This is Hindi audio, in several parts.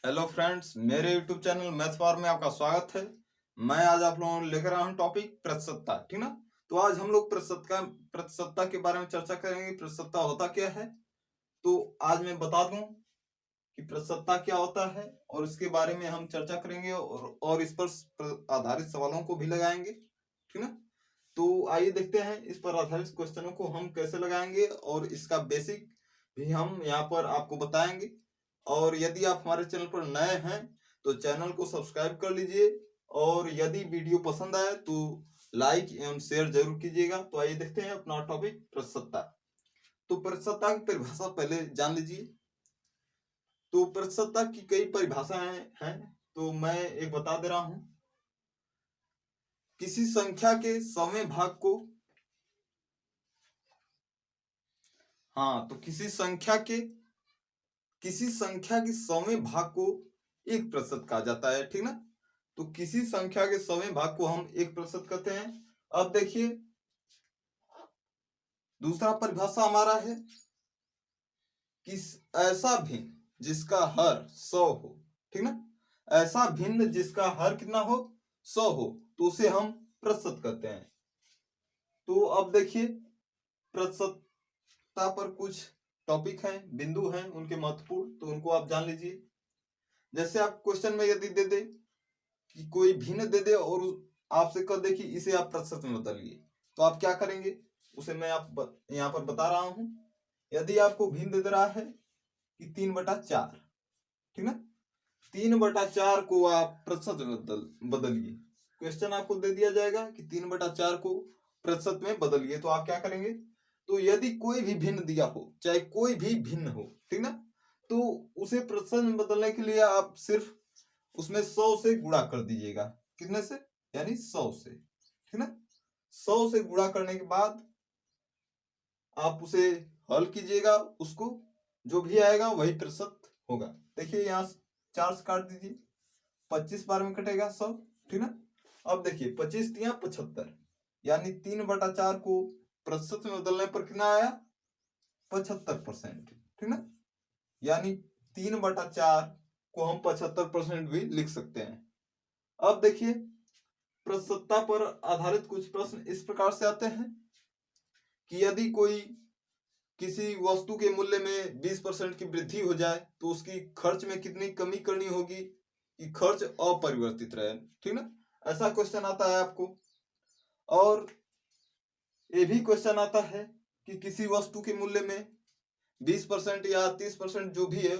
हेलो फ्रेंड्स, मेरे यूट्यूब चैनल मैथ फॉर में आपका स्वागत है। मैं आज आप लोगों को लेकर आया हूँ टॉपिक प्रतिशतता। ठीक ना। तो आज हम लोग प्रतिशतता के बारे में चर्चा करेंगे। प्रतिशतता होता क्या है, तो आज मैं बता दूं कि प्रतिशतता क्या होता है और इसके बारे में हम चर्चा करेंगे और इस पर आधारित सवालों को भी लगाएंगे। ठीक ना। तो आइए देखते हैं इस पर आधारित क्वेश्चनों को हम कैसे लगाएंगे और इसका बेसिक भी हम यहाँ पर आपको बताएंगे। और यदि आप हमारे चैनल पर नए हैं तो चैनल को सब्सक्राइब कर लीजिए और यदि वीडियो पसंद आए तो लाइक एवं शेयर जरूर कीजिएगा। तो आइए देखते हैं अपना टॉपिक प्रतिशतता। तो प्रतिशतता की परिभाषा पहले जान लीजिए। तो प्रतिशतता की कई परिभाषाएं हैं, तो मैं एक बता दे रहा हूं। किसी संख्या के 100वें भाग को तो किसी संख्या के 100वें भाग को 1% कहा जाता है। ठीक ना। तो किसी संख्या के 100वें भाग को हम 1% कहते हैं। अब देखिए दूसरा परिभाषा हमारा है कि ऐसा भिन्न जिसका हर 100 हो। ठीक ना। ऐसा भिन्न जिसका हर कितना हो, 100 हो, तो उसे हम प्रतिशत कहते हैं। तो अब देखिए प्रतिशतता पर कुछ टॉपिक हैं, बिंदु हैं उनके महत्वपूर्ण, तो उनको आप जान लीजिए। जैसे आप क्वेश्चन में यदि दे दे कि कोई भिन्न दे दे और आपसे कह दे कि इसे आप प्रतिशत में बदलिए, तो आप क्या करेंगे, उसे मैं आप यहाँ पर बता रहा हूं। यदि आपको भिन्न दे रहा है कि 3/4, ठीक ना, 3/4 को आप प्रतिशत में बदलिए। क्वेश्चन आपको दे दिया जाएगा कि 3/4 को प्रतिशत में बदलिए, तो आप क्या करेंगे। तो यदि कोई भी भिन्न दिया हो, चाहे कोई भी भिन्न हो, ठीक ना, तो उसे प्रतिशत में बदलने के लिए आप सिर्फ उसमें 100 से गुणा कर दीजिएगा। कितने से, यानी 100 से। ठीक ना। 100 से गुणा करने के बाद आप उसे हल कीजिएगा, उसको जो भी आएगा वही प्रतिशत होगा। देखिए यहाँ 4 से काट दीजिए, 25 बार में कटेगा 100। ठीक ना। अब देखिए 25 तिया 75, यानी 3/4 को प्रतिशत में बदलने पर कितना आया, 75%। ठीक ना। यानी 3/4 को हम 75% भी लिख सकते हैं। अब देखिए प्रतिशतता पर आधारित कुछ प्रश्न इस प्रकार से आते हैं कि यदि कोई किसी वस्तु के मूल्य में 20% की वृद्धि हो जाए तो उसकी खर्च में कितनी कमी करनी होगी कि खर्च अपरिवर्तित रहे। ठीक ना। ऐसा क्वेश्चन आता है आपको। और ये भी क्वेश्चन आता है कि किसी वस्तु के मूल्य में 20% या 30% जो भी है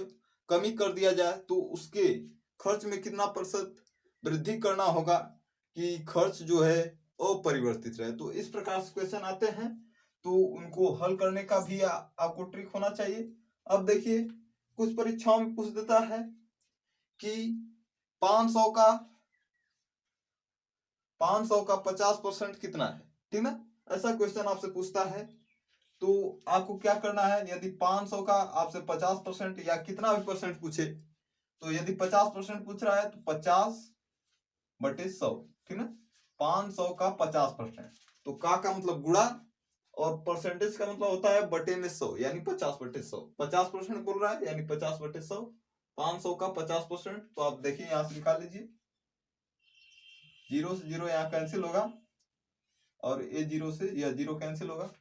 कमी कर दिया जाए तो उसके खर्च में कितना प्रतिशत वृद्धि करना होगा कि खर्च जो है अपरिवर्तित रहे। तो इस प्रकार से क्वेश्चन आते हैं, तो उनको हल करने का भी आपको ट्रिक होना चाहिए। अब देखिए कुछ परीक्षाओं में पूछ देता है कि 500 का 50% कितना है। ठीक ना। ऐसा क्वेश्चन आपसे पूछता है, तो आपको क्या करना है, यदि 500 का आपसे 50% या कितना भी परसेंट पूछे, तो यदि 50% पूछ रहा है तो 50/100। ठीक ना। 500 का 50%, तो का मतलब गुणा और परसेंटेज का मतलब होता है बटे में 100, यानी 50/100। 50% बोल रहा है यानी 50/100। 500 का 50%, तो आप देखिए यहां से निकाल लीजिए, 0 से 0 यहाँ कैंसिल होगा और ये 0 से यह 0 कैंसिल होगा।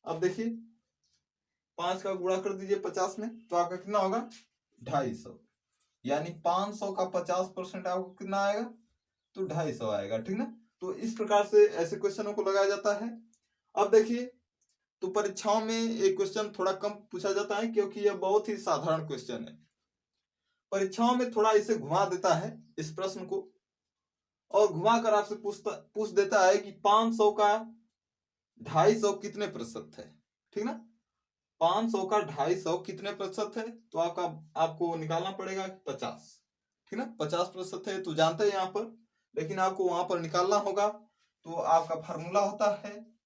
अब देखिए 5 का गुणा कर दीजिए 50 में, तो आपका कितना होगा, 250, यानी 500 का 50% आपको कितना आएगा, तो 250 आएगा। ठीक ना। तो इस प्रकार से ऐसे क्वेश्चनों को लगाया जाता है। अब देखिए तो परीक्षाओं में एक क्वेश्चन थोड़ा कम पूछा जाता है क्योंकि यह बहुत ही साधारण क्वेश्चन है। परीक्षाओं में थोड़ा इसे घुमा देता है इस प्रश्न को, और घुमा कर आपसे पूछ देता है कि 500 का 250 कितने प्रतिशत है। ठीक ना। 500 का 250 कितने प्रतिशत है, तो आपको निकालना पड़ेगा 50। ठीक ना। 50% है तो जानते हैं यहाँ पर, लेकिन आपको वहां पर निकालना होगा। तो आपका फार्मूला होता है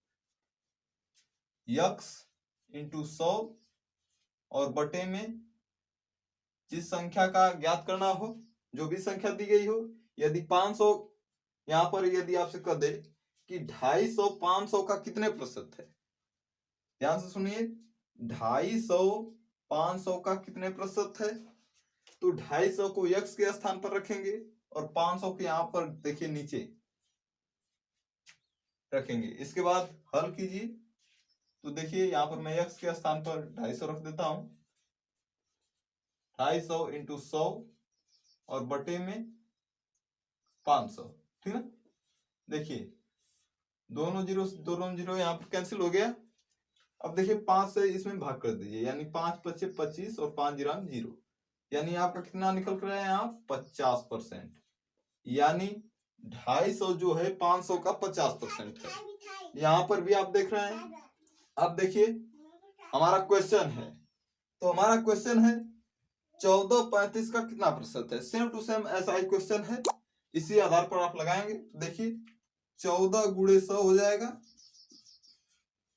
x × 100 और बटे में जिस संख्या का ज्ञात करना हो, जो भी संख्या दी गई हो। यदि 500 यहाँ पर यदि आपसे कह दे कि 250 500 का कितने प्रतिशत है, ध्यान से सुनिए, 250 500 का कितने प्रतिशत है, तो 250 को x के स्थान पर रखेंगे और 500 को यहाँ पर देखिए नीचे रखेंगे। इसके बाद हल कीजिए तो देखिए यहाँ पर मैं x के स्थान पर 250 रख देता हूं, 250 इंटू 100 और बटे में 500, ठीक है। देखिए दोनों जीरो यहाँ पर कैंसिल हो गया। अब देखिए 5 से इसमें भाग कर दीजिए, यानी 5 पचे 25 और 5 जीरो 0, यानी आपका कितना निकल कर आया यहाँ 50%, यानी 250 जो है 500 का 50% है। यहाँ पर भी आप देख रहे हैं। अब देखिए हमारा क्वेश्चन है, तो हमारा क्वेश्चन है 1435 का कितना प्रतिशत है। सेम टू सेम ऐसा ही क्वेश्चन है, इसी आधार पर आप लगाएंगे। देखिए 14 गुणे 100 हो जाएगा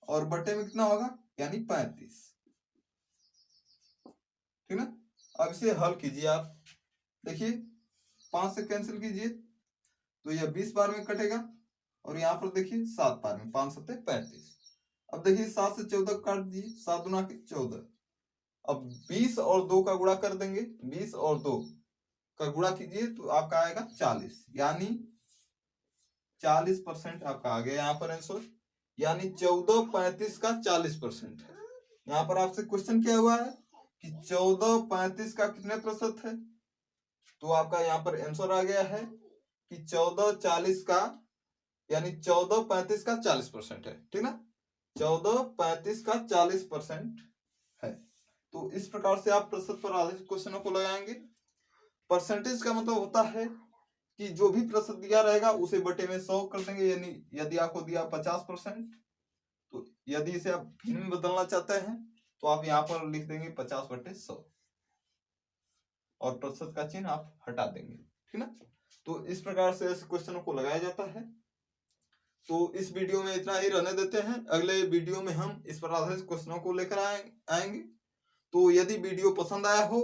और बटे में कितना होगा, यानी 35, ठीक ना। अब इसे हल कीजिए आप, देखिए 5 से कैंसिल कीजिए तो यह 20 बार में कटेगा और यहाँ पर देखिए 7 बार में, 5 7 35। अब देखिए 7 से 14 काट दीजिए, 7 दूना के 14। अब 20 और 2 का गुणा कर देंगे, 20 और 2 का गुणा कीजिए तो आपका आएगा 40, यानी 40% आपका आ गया यहाँ पर आंसर, यानी 1435 का 40% है। यहाँ पर आपसे क्वेश्चन क्या हुआ है कि 1435 का कितने प्रतिशत है, तो आपका यहाँ पर आंसर आ गया है कि 1440 का, यानी 1435 का 40% है, ठीक ना। 1435 का 40% है। तो इस प्रकार से आप प्रतिशत पर आधारित क्वेश्चनों को लगाएंगे। परसेंटेज का मतलब होता है कि जो भी प्रतिशत दिया रहेगा उसे बटे में 100 कर देंगे, यानी यदि आपको दिया 50%, तो यदि इसे आप भिन्न में बदलना चाहते हैं तो आप यहाँ पर लिख देंगे 50/100 और प्रतिशत का चिन्ह आप हटा देंगे, ठीक ना। तो इस प्रकार से ऐसे क्वेश्चनों को लगाया जाता है। तो इस वीडियो में इतना ही रहने देते हैं, अगले वीडियो में हम इस पर आधारित क्वेश्चनों को लेकर आएंगे। तो यदि वीडियो पसंद आया हो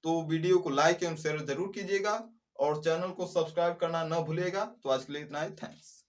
तो वीडियो को लाइक एवं शेयर जरूर कीजिएगा और चैनल को सब्सक्राइब करना न भूलिएगा। तो आज के लिए इतना ही, थैंक्स।